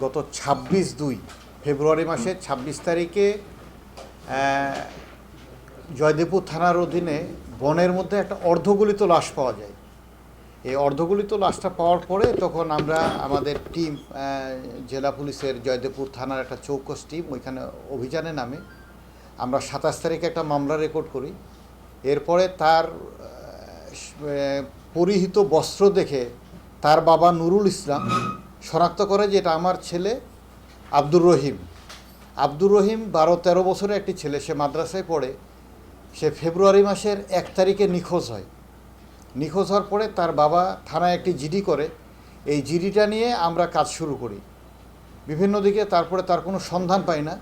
গত ২৬/২ ফেব্রুয়ারি মাসের ২৬ তারিখে জয়দেবপুর থানার অধীনে বনের মধ্যে একটা অর্ধগলিত লাশ পাওয়া যায়। এই অর্ধগলিত লাশটা পাওয়ার পরে তখন আমরা আমাদের টিম জেলা পুলিশের জয়দেবপুর থানার একটা চৌকস টিম ওইখানে অভিযানে নামে। আমরা ২৭ তারিখে একটা মামলা রেকর্ড করি। এরপরে তার পরিহিত বস্ত্র দেখে তার বাবা নুরুল ইসলাম শনাক্ত করে যে এটা আমার ছেলে আব্দুর রহিম। আব্দুর রহিম ১২-১৩ বছরের একটি ছেলে, সে মাদ্রাসায় পড়ে। সে ফেব্রুয়ারি মাসের ১ তারিখে নিখোঁজ হয়। নিখোঁজ হওয়ার পরে তার বাবা থানায় একটি জিডি করে। এই জিডিটা নিয়ে আমরা কাজ শুরু করি বিভিন্ন দিকে, তারপরে তার কোনো সন্ধান পাই না।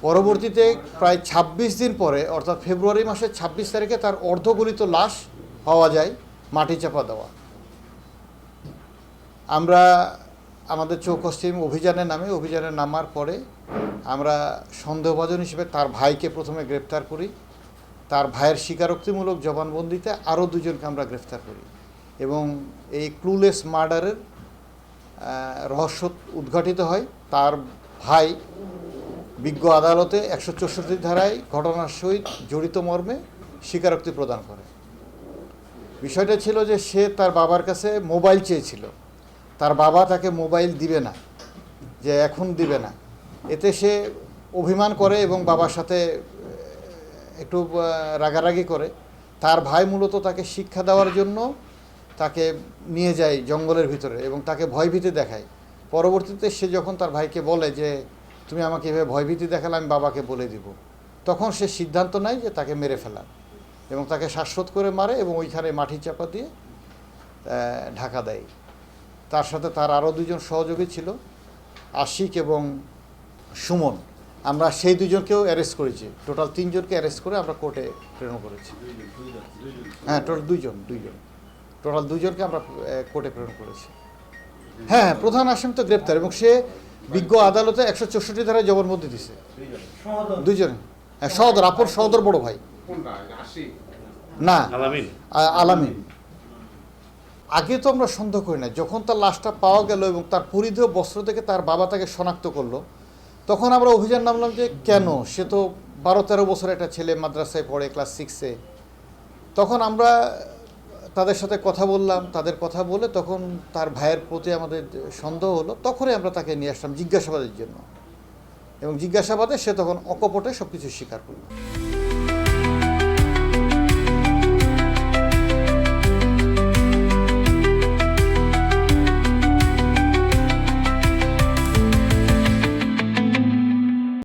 পরবর্তীতে প্রায় ২৬ দিন পরে, অর্থাৎ ফেব্রুয়ারি মাসের ২৬ তারিখে তার অর্ধগলিত লাশ পাওয়া যায়, মাটি চাপা দেওয়া। আমরা আমাদের চৌকস টিম অভিযানে নামার পরে আমরা সন্দেহভাজন হিসেবে তার ভাইকে প্রথমে গ্রেপ্তার করি। তার ভাইয়ের স্বীকারোক্তিমূলক জবানবন্দিতে আরও দুজনকে আমরা গ্রেফতার করি এবং এই ক্লুলেস মার্ডারের রহস্য উদ্ঘাটিত হয়। তার ভাই বিজ্ঞ আদালতে ১৬৪ ধারায় ঘটনার সহিত জড়িত মর্মে স্বীকারোক্তি প্রদান করে। বিষয়টা ছিল যে সে তার বাবার কাছে মোবাইল চেয়েছিল, তার বাবা তাকে মোবাইল দিবে না, যে এখন দিবে না। এতে সে অভিমান করে এবং বাবার সাথে একটু রাগারাগি করে। তার ভাই মূলত তাকে শিক্ষা দেওয়ার জন্য তাকে নিয়ে যায় জঙ্গলের ভিতরে এবং তাকে ভয়ভীতি দেখায়। পরবর্তীতে সে যখন তার ভাইকে বলে যে তুমি আমাকে এভাবে ভয়ভীতি দেখালে, আমি বাবাকে বলে দিব, তখন সে সিদ্ধান্ত নেয় যে তাকে মেরে ফেলার এবং তাকে শ্বাসরোধ করে মারে এবং ওইখানে মাটি চাপা দিয়ে ঢাকা দেয়। তার সাথে তার আরও দুজন সহযোগী ছিল, আশিক এবং সুমন। আমরা সেই দুজনকেও অ্যারেস্ট করেছি। টোটাল ৩ জনকে অ্যারেস্ট করে আমরা কোর্টে প্রেরণ করেছি। হ্যাঁ, টোটাল দুইজন টোটাল ২ জনকে আমরা কোর্টে প্রেরণ করেছি। হ্যাঁ, প্রধান আসামি তো গ্রেপ্তার এবং সে বিজ্ঞ আদালতে ১৬৪ ধারায় জবানবন্দি দিছে। ২ জন। হ্যাঁ, সহদর, আপন সহদর বড় ভাই না, আলামিন। আগে তো আমরা সন্দেহ করি না, যখন তার লাশটা পাওয়া গেল এবং তার পরিধেয় বস্ত্র থেকে তার বাবা তাকে শনাক্ত করলো, তখন আমরা অভিযান নামলাম যে কেন, সে তো ১২-১৩ বছর একটা ছেলে, মাদ্রাসায় পড়ে, ক্লাস 6-এ। তখন আমরা তাদের সাথে কথা বললাম, তাদের কথা বলে তখন তার ভাইয়ের প্রতি আমাদের সন্দেহ হলো। তখনই আমরা তাকে নিয়ে আসলাম জিজ্ঞাসাবাদের জন্য এবং জিজ্ঞাসাবাদে সে তখন অকপটে সব কিছু স্বীকার করল।